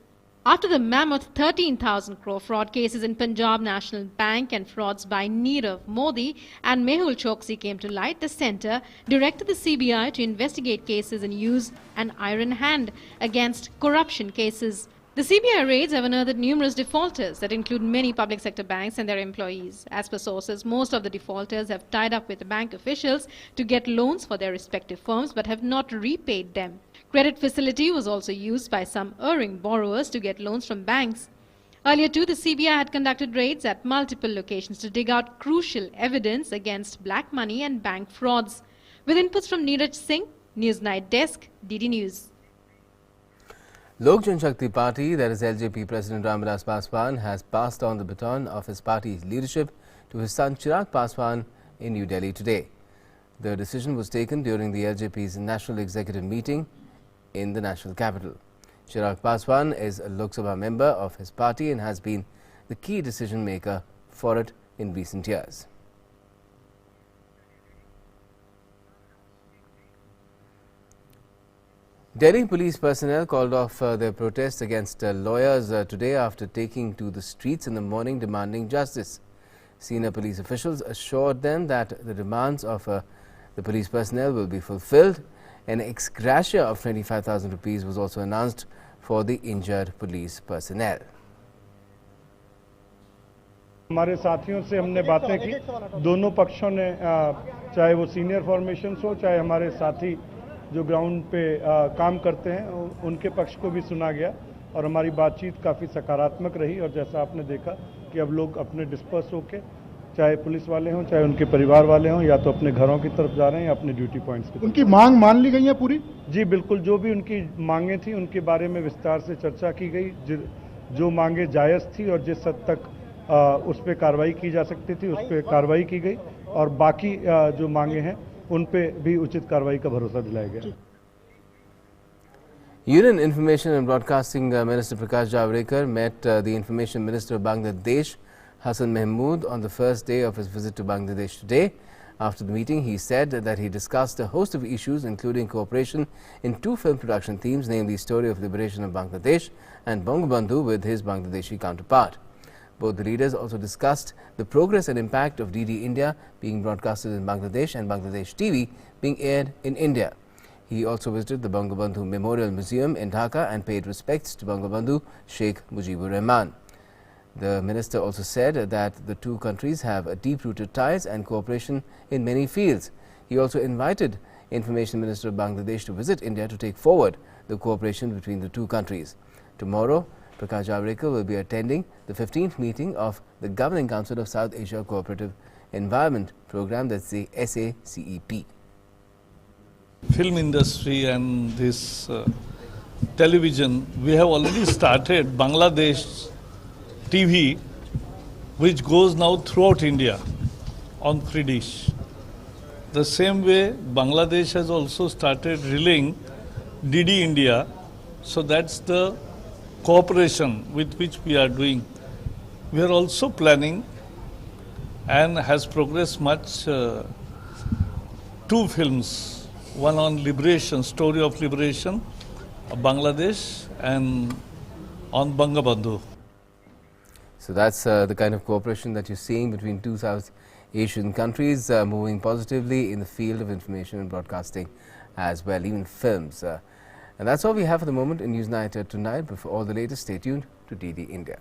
After the mammoth 13,000 crore fraud cases in Punjab National Bank and frauds by Nirav Modi and Mehul Choksi came to light, the centre directed the CBI to investigate cases and use an iron hand against corruption cases. The CBI raids have unearthed numerous defaulters that include many public sector banks and their employees. As per sources, most of the defaulters have tied up with bank officials to get loans for their respective firms but have not repaid them. Credit facility was also used by some erring borrowers to get loans from banks. Earlier too, the CBI had conducted raids at multiple locations to dig out crucial evidence against black money and bank frauds. With inputs from Neeraj Singh, Newsnight Desk, DD News. Lok Janshakti Party, that is LJP President Ramvilas Paswan, has passed on the baton of his party's leadership to his son Chirag Paswan in New Delhi today. The decision was taken during the LJP's National Executive Meeting in the national capital. Chirag Paswan is a Lok Sabha member of his party and has been the key decision maker for it in recent years. Delhi police personnel called off their protest against lawyers today after taking to the streets in the morning demanding justice. Senior police officials assured them that the demands of the police personnel will be fulfilled. An ex gratia of 25,000 rupees was also announced for the injured police personnel. हमारे साथियों से हमने बातें की, दोनों पक्षों ने चाहे वो सीनियर फॉर्मेशंस हो चाहे हमारे साथी जो ग्राउंड पे काम करते हैं उनके पक्ष को भी सुना गया और हमारी बातचीत काफ़ी सकारात्मक रही और जैसा आपने देखा कि अब लोग अपने डिस्पर्स होके चाहे पुलिस वाले हों चाहे उनके परिवार वाले हों या तो अपने घरों की तरफ जा रहे हैं या अपने ड्यूटी पॉइंट्स की। उनकी मांग मान ली गई है पूरी? जी बिल्कुल, जो भी उनकी मांगें थी उनके बारे में विस्तार से चर्चा की गई। जो मांगे जायज़ थी और जिस हद तक उस पर कार्रवाई की जा सकती थी उस पर कार्रवाई की गई और बाकी जो मांगे हैं उन पे भी उचित कार्रवाई का भरोसा दिलाया गया। Union Information and Broadcasting Minister Prakash Javadekar met the Information Minister of Bangladesh, Hassan Mahmood, on the first day of his visit to Bangladesh today. After the meeting, he said that he discussed a host of issues, including cooperation in two film production themes, namely Story of Liberation of Bangladesh and Bangabandhu, with his Bangladeshi counterpart. Both the leaders also discussed the progress and impact of DD India being broadcasted in Bangladesh and Bangladesh TV being aired in India. He also visited the Bangabandhu Memorial Museum in Dhaka and paid respects to Bangabandhu Sheikh Mujibur Rahman. The minister also said that the two countries have deep-rooted ties and cooperation in many fields. He also invited Information Minister of Bangladesh to visit India to take forward the cooperation between the two countries. Tomorrow, Prakash Javadekar will be attending the 15th meeting of the Governing Council of South Asia Cooperative Environment Program, that's the SACEP. Film industry and this television, we have already started Bangladesh TV, which goes now throughout India on free dish. The same way Bangladesh has also started relaying DD India, so that's the cooperation with which we are doing. We are also planning and has progressed much two films, one on liberation, story of liberation of Bangladesh, and on Bangabandhu. So that's the kind of cooperation that you're seeing between two South Asian countries, moving positively in the field of information and broadcasting as well, even films. And that's all we have for the moment in Newsnight tonight. But for all the latest, stay tuned to DD India.